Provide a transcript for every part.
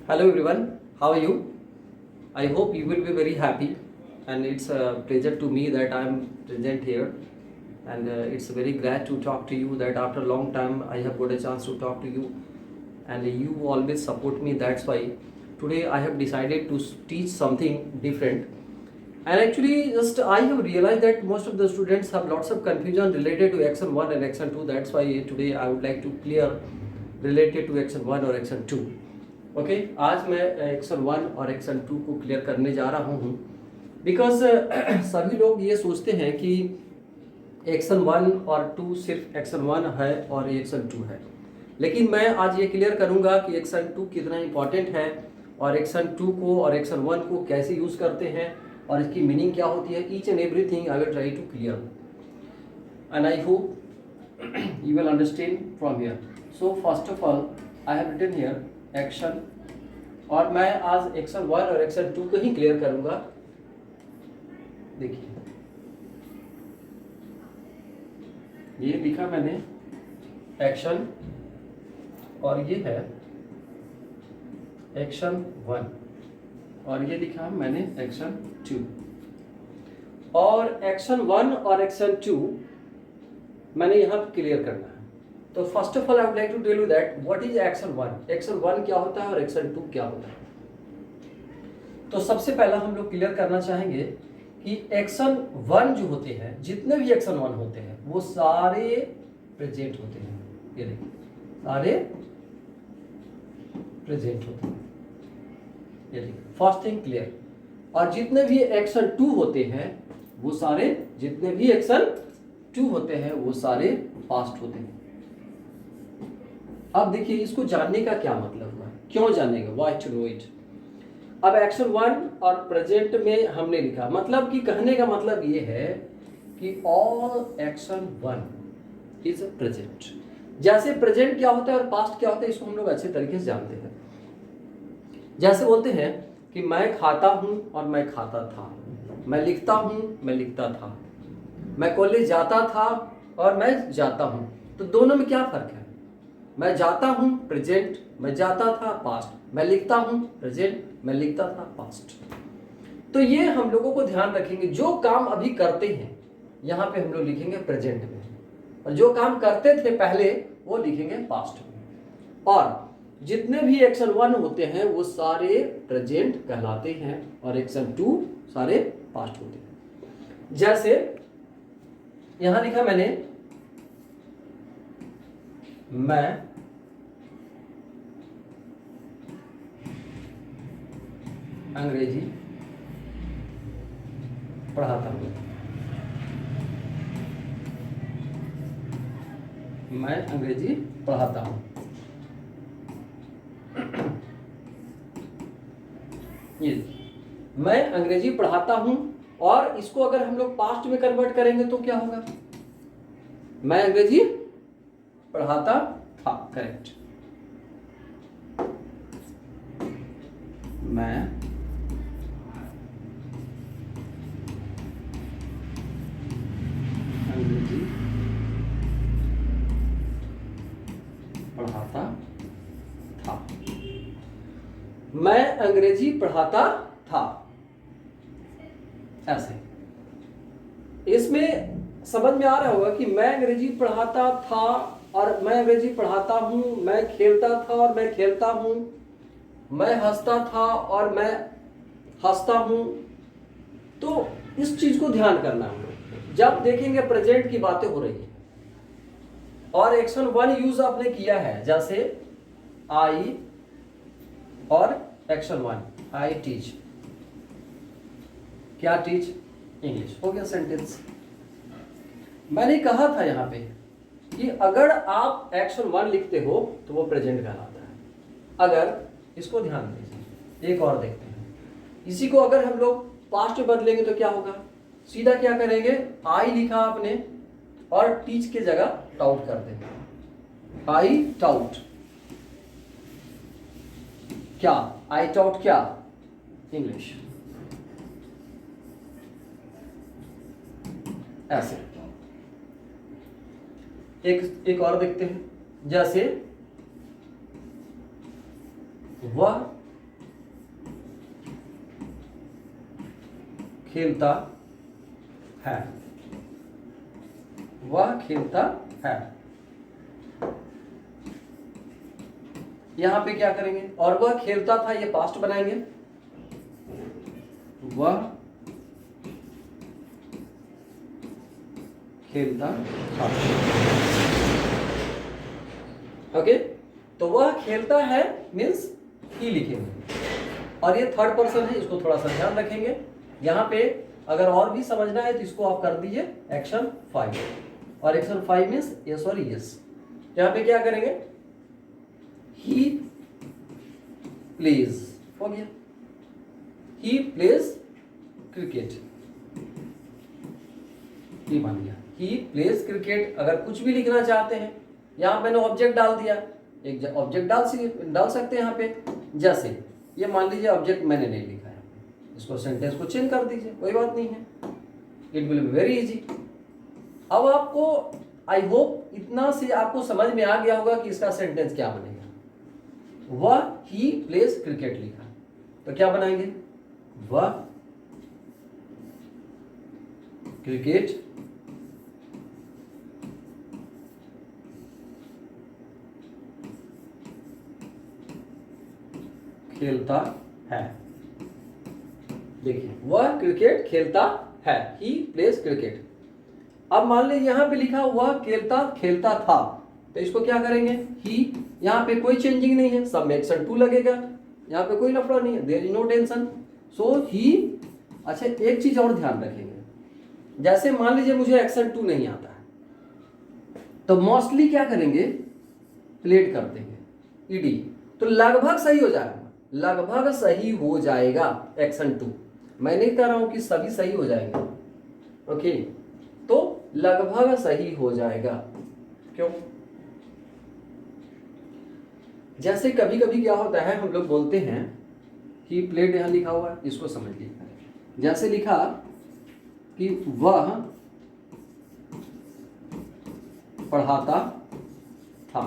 Hello everyone, how are you? I hope you will be very happy, and it's a pleasure to me that I am present here, and it's very glad to talk to you that after a long time I have got a chance to talk to you, and you always support me. That's why today I have decided to teach something different. And actually, just I have realized that most of the students have lots of confusion related to action 1 and action 2. That's why today I would like to clear related to action 1 or action 2. Okay आज मैं action 1 और action 2 को clear करने जा रहा हूँ because सभी लोग ये सोचते हैं कि एक्शन 1 और 2 सिर्फ एक्शन 1 है और एक्शन 2 है, लेकिन मैं आज ये क्लियर करूँगा कि एक्शन 2 कितना इंपॉर्टेंट है और एक्शन 2 को और एक्शन 1 को कैसे यूज़ करते हैं और इसकी मीनिंग क्या होती है. Each and everything I will try to clear and I hope you will understand from here. So first of all I have written here action, और मैं आज एक्शन 1 और एक्शन 2 को ही क्लियर करूंगा. देखिए ये लिखा मैंने एक्शन और ये है एक्शन 1 और ये लिखा मैंने एक्शन 2. और एक्शन 1 और एक्शन 2 मैंने यहां क्लियर करना है. तो first of all I would like to tell you that what is action 1. Action 1 क्या होता है और एक्शन 2 क्या होता है. तो सबसे पहला हम लोग क्लियर करना चाहेंगे कि एक्शन 1 जो होते हैं, जितने भी एक्शन 1 होते हैं वो सारे प्रेजेंट होते हैं. ये देखिए सारे प्रेजेंट होते हैं. ये देखिए फर्स्ट थिंग क्लियर. और जितने भी एक्शन 2 होते हैं वो सारे, जितने भी एक्शन 2 होते हैं वो सारे पास्ट होते हैं. अब देखिए इसको जानने का क्या मतलब हुआ, क्यों जानेगा, व्हाई टू नो इट. अब एक्शन 1 और प्रेजेंट में हमने लिखा, मतलब कि कहने का मतलब ये है कि ऑल एक्शन 1 इज प्रेजेंट. जैसे प्रेजेंट क्या होता है और पास्ट क्या होता है इसको हम लोग अच्छे तरीके से जानते हैं. जैसे बोलते हैं कि मैं खाता हूं और मैं खाता था, मैं लिखता हूं मैं लिखता था, मैं कॉलेज जाता था और मैं जाता हूं. तो दोनों में क्या फर्क है. मैं जाता हूं प्रेजेंट, मैं जाता था पास्ट, मैं लिखता हूं प्रेजेंट, मैं लिखता था पास्ट. तो ये हम लोगों को ध्यान रखेंगे, जो काम अभी करते हैं यहां पे हम लोग लिखेंगे प्रेजेंट में, और जो काम करते थे पहले वो लिखेंगे पास्ट में. और जितने भी एक्शन 1 होते हैं वो सारे प्रेजेंट कहलाते हैं और एक्शन 2 सारे पास्ट होते हैं. जैसे यहां लिखा मैंने मैं अंग्रेजी पढ़ाता हूं. मैं अंग्रेजी पढ़ाता हूं. ये मैं अंग्रेजी पढ़ाता हूं, और इसको अगर हम लोग पास्ट में कन्वर्ट करेंगे तो क्या होगा. मैं अंग्रेजी पढ़ाता था, करेक्ट. मैं अंग्रेजी पढ़ाता था. मैं अंग्रेजी पढ़ाता था. ऐसे इसमें समझ में आ रहा होगा कि मैं अंग्रेजी पढ़ाता था और मैं अंग्रेजी पढ़ाता हूं, मैं खेलता था और मैं खेलता हूं, मैं हंसता था और मैं हंसता हूं. तो इस चीज को ध्यान करना है. जब देखेंगे प्रेजेंट की बातें हो रही है और एक्शन 1 यूज आपने किया है, जैसे आई और एक्शन 1 आई टीच. क्या टीच, इंग्लिश. हो गया सेंटेंस. मैंने कहा था यहां पे कि अगर आप एक्शन 1 लिखते हो तो वो प्रेजेंट कहलाता है. अगर इसको ध्यान दीजिए, एक और देखते हैं. इसी को अगर हम लोग पास्ट में बदलेंगे तो क्या होगा. सीधा क्या करेंगे, आई लिखा आपने और टीच के जगह टाउट कर देंगे. आई टाउट. क्या आई टाउट, क्या इंग्लिश. ऐसे एक और देखते हैं. जैसे वह खेलता है, वह खेलता है। यहां पे क्या करेंगे, और वह खेलता था, ये पास्ट बनाएंगे, वह खेलता था। ओके, तो वह खेलता है मीन्स ही लिखेंगे, और ये थर्ड पर्सन है, इसको थोड़ा सा ध्यान रखेंगे। यहां पे अगर और भी समझना है तो इसको आप कर दीजिए एक्शन 5, और एक्शन 5 मीन्स यस और यस। यहां पे क्या करेंगे, ही प्लेज, हो गया, ही प्लेज क्रिकेट, ये मान लिया, ही प्लेज क्रिकेट। अगर कुछ भी लिखना चाहते हैं, यहां मैंने ऑब्जेक्ट डाल दिया, एक ऑब्जेक्ट डाल सकते हैं यहाँ पे। जैसे ये मान लीजिए ऑब्जेक्ट मैंने नहीं लिखा है, इसको सेंटेंस को चेंज कर दीजिए, कोई बात नहीं है, it will be very easy. अब आपको आई होप इतना से आपको समझ में आ गया होगा कि इसका सेंटेंस क्या बनेगा। वह ही प्लेज क्रिकेट लिखा, तो क्या बनाएंगे, वह क्रिकेट खेलता है। देखिए, वह क्रिकेट खेलता है, ही प्लेज क्रिकेट। अब मान लीजिए यहां पे लिखा वह खेलता था, तो इसको क्या करेंगे, ही, यहां पे कोई चेंजिंग नहीं है, सब में एक्शन 2 लगेगा, यहां पे कोई लफड़ा नहीं है, देयर इज नो टेंशन, सो ही। अच्छा, एक चीज और ध्यान रखेंगे, जैसे मान लीजिए मुझे एक्शन 2 नहीं आता है, तो मोस्टली क्या करेंगे, प्लेट कर देंगे ईडी, तो लगभग सही हो जाएगा, लगभग सही हो जाएगा एक्शन 2। मैं नहीं कह रहा हूं कि सभी सही हो जाएंगे, ओके, तो लगभग सही हो जाएगा। क्यों, जैसे कभी कभी क्या होता है, हम लोग बोलते हैं कि प्लेट यहां लिखा हुआ है, इसको समझ लीजिए। जैसे लिखा कि वह पढ़ाता था,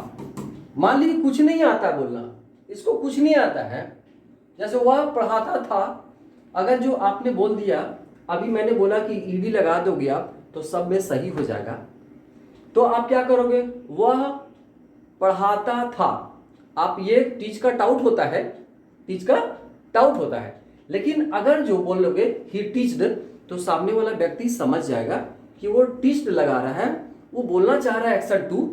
मान लीजिए कुछ नहीं आता बोलना, इसको कुछ नहीं आता है, जैसे वह पढ़ाता था, अगर जो आपने बोल दिया, अभी मैंने बोला कि ईडी लगा दोगे आप तो सब में सही हो जाएगा, तो आप क्या करोगे, वह पढ़ाता था, आप ये टीच का टाउट होता है, टीच का टाउट होता है, लेकिन अगर जो बोल लोगे ही टीच्ड, तो सामने वाला व्यक्ति समझ जाएगा कि वो टीच्ड लगा रहा है, वो बोलना चाह रहा है एक्शन 2,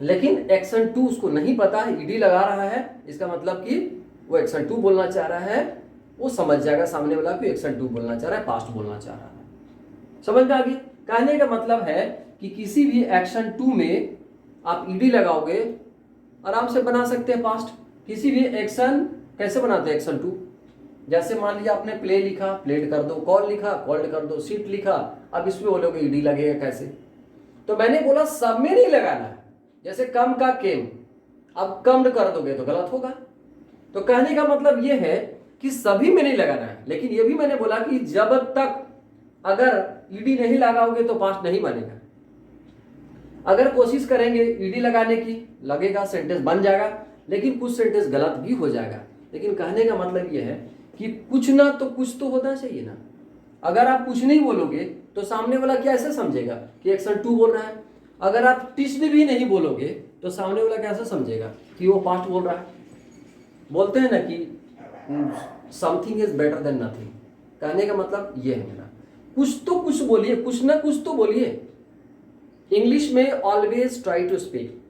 लेकिन एक्शन 2 उसको नहीं पता है, ईडी लगा रहा है, इसका मतलब कि वो एक्शन 2 बोलना चाह रहा है, वो समझ जाएगा सामने वाला कि एक्शन 2 बोलना चाह रहा है, पास्ट बोलना चाह रहा है। समझ में आ गई, कहने का मतलब है कि किसी भी एक्शन 2 में आप ईडी लगाओगे, आराम से बना सकते हैं पास्ट। किसी भी एक्शन कैसे बनाते हैं एक्शन 2, जैसे मान लीजिए आपने प्ले लिखा, प्लेड कर दो, कॉल लिखा, कॉल्ड कर दो, सीट लिखा, अब इसमें बोलोगे ईडी लगेगा कैसे, तो मैंने बोला सब में नहीं लगाना है, जैसे कम का केम, अब कम कर दोगे तो गलत होगा, तो कहने का मतलब यह है कि सभी में नहीं लगाना है, लेकिन यह भी मैंने बोला कि जब तक अगर ईडी नहीं लगाओगे तो पास्ट नहीं बनेगा, अगर कोशिश करेंगे ईडी लगाने की, लगेगा, सेंटेंस बन जाएगा, लेकिन कुछ सेंटेंस गलत भी हो जाएगा। लेकिन कहने का मतलब यह है कि कुछ ना तो कुछ तो होना चाहिए ना, अगर आप कुछ नहीं बोलोगे तो सामने वाला कैसे समझेगा कि एक्शन 2 बोल रहा है, अगर आप टिश्ड भी नहीं बोलोगे तो सामने वाला कैसे समझेगा कि वो पास्ट बोल रहा है। बोलते हैं ना कि something is better than nothing, कहने का मतलब ये है मेरा, कुछ तो कुछ बोलिए, कुछ ना कुछ तो बोलिए। इंग्लिश में always try to speak,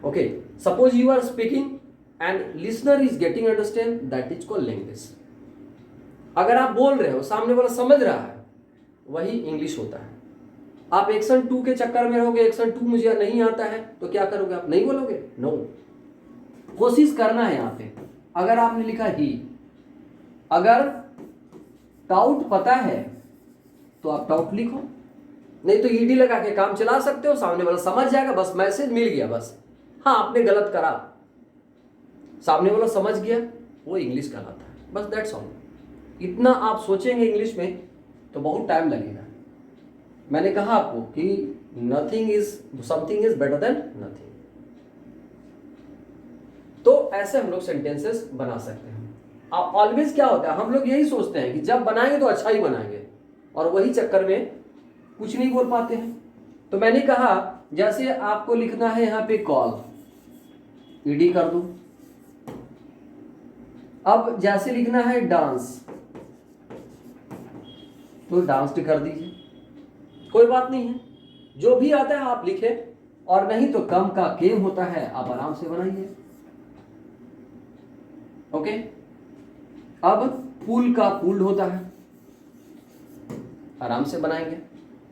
okay, suppose you are speaking and listener is getting understand, that is called language. अगर आप बोल रहे हो, सामने वाला समझ रहा है, वही इंग्लिश होता है। आप एक्शन 2 के चक्कर में रहोगे, एक्शन 2 मुझे नहीं आता है, तो क्या करोगे, आप नहीं बोलोगे, नो, कोशिश करना है यहाँ पे। अगर आपने लिखा ही, अगर टाउट पता है तो आप टाउट लिखो, नहीं तो ईडी लगा के काम चला सकते हो, सामने वाला समझ जाएगा, बस मैसेज मिल गया, बस हाँ आपने गलत करा, सामने वाला समझ गया, वो इंग्लिश कहलाता है, बस दैट्स ऑल। इतना आप सोचेंगे इंग्लिश में तो बहुत टाइम लगेगा। मैंने कहा आपको कि nothing is, something is better than nothing. तो ऐसे हम लोग सेंटेंसेस बना सकते हैं। ऑलवेज क्या होता है, हम लोग यही सोचते हैं कि जब बनाएंगे तो अच्छा ही बनाएंगे, और वही चक्कर में कुछ नहीं बोल पाते हैं। तो मैंने कहा जैसे आपको लिखना है यहाँ पे कॉल, ईडी कर दूं। अब जैसे लिखना है डांस, तो डांस कर दीजिए, कोई बात नहीं है, जो भी आता है आप लिखें, और नहीं तो कम का केम होता है, आप आराम से बनाइए। ओके, अब पुल का पुल्ड होता है, आराम से बनाएंगे।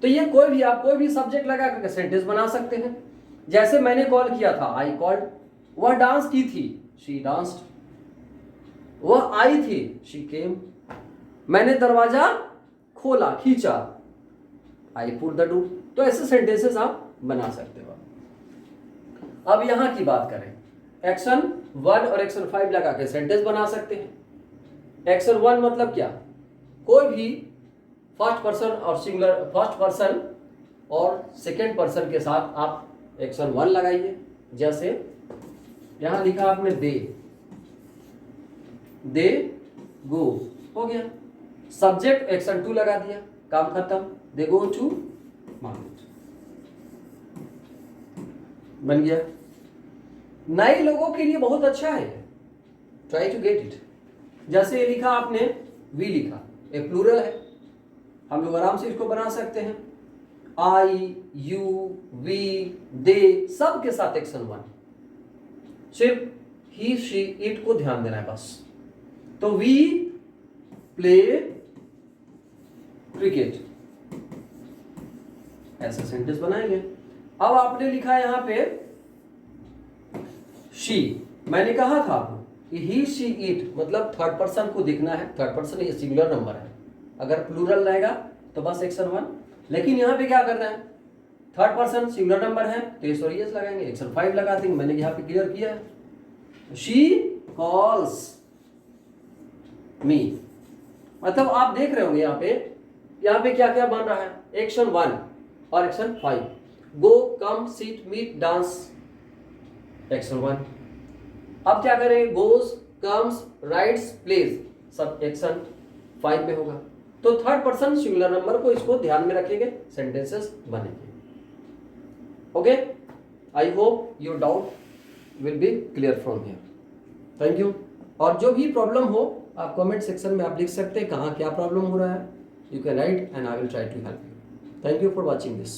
तो ये कोई भी आप कोई भी सब्जेक्ट लगा करके सेंटेंस बना सकते हैं। जैसे मैंने कॉल किया था, आई कॉल्ड, वह डांस की थी, शी डांस्ड, वह आई थी, शी केम, मैंने दरवाजा खोला, खींचा, आई पुट द डोर। तो ऐसे सेंटेंसेस आप बना सकते हो। अब यहां की बात करें, एक्शन 1 और एक्शन 5 लगा के सेंटेंस बना सकते हैं। एक्शन 1 मतलब क्या, कोई भी फर्स्ट पर्सन और सिंगुलर, फर्स्ट पर्सन और सेकेंड पर्सन के साथ आप एक्शन 1 लगाइए। जैसे यहां लिखा आपने दे गो, हो गया। सब्जेक्ट एक्शन 2 लगा दिया, काम खत्म, दे गो टू मार्केट, बन गया। नए लोगों के लिए बहुत अच्छा है, ट्राई टू गेट इट। जैसे ये लिखा आपने, वी लिखा, एक प्लूरल है, हम लोग आराम से इसको बना सकते हैं। आई, यू, वी, दे, सब के साथ एक्शन 1, सिर्फ ही, शी, इट को ध्यान देना है बस। तो वी प्ले क्रिकेट, ऐसा सेंटेंस बनाएंगे। अब आपने लिखा है यहां पे शी, मैंने कहा था आपको कि ही, शी, इट, मतलब थर्ड पर्सन को दिखना है। थर्ड पर्सन ये सिंगुलर नंबर है, अगर प्लूरल रहेगा तो बस एक्शन 1। लेकिन यहां पे क्या करना है, थर्ड पर्सन सिंगुलर नंबर है तो एस और एस लगाएंगे, एक्शन 5 लगा देंगे। मैंने यहां पे क्लियर किया है, शी कॉल्स मी, मतलब आप देख रहे होंगे यहाँ पे क्या क्या बन रहा है, एक्शन 1 और एक्शन 5। गो, कम, सीट, मीट, डांस, एक्शन 1। अब क्या करें, गोज, कम्स, राइड्स, प्लेज, सब एक्शन 5 में होगा। तो थर्ड पर्सन सिंगुलर नंबर को इसको ध्यान में रखेंगे, सेंटेंसेस बनेंगे। Okay, I hope your doubt will be clear from here. Thank you. और जो भी प्रॉब्लम हो आप कमेंट सेक्शन में आप लिख सकते हैं, कहाँ क्या प्रॉब्लम हो रहा है, you can write and I will try to help you. Thank you for watching this.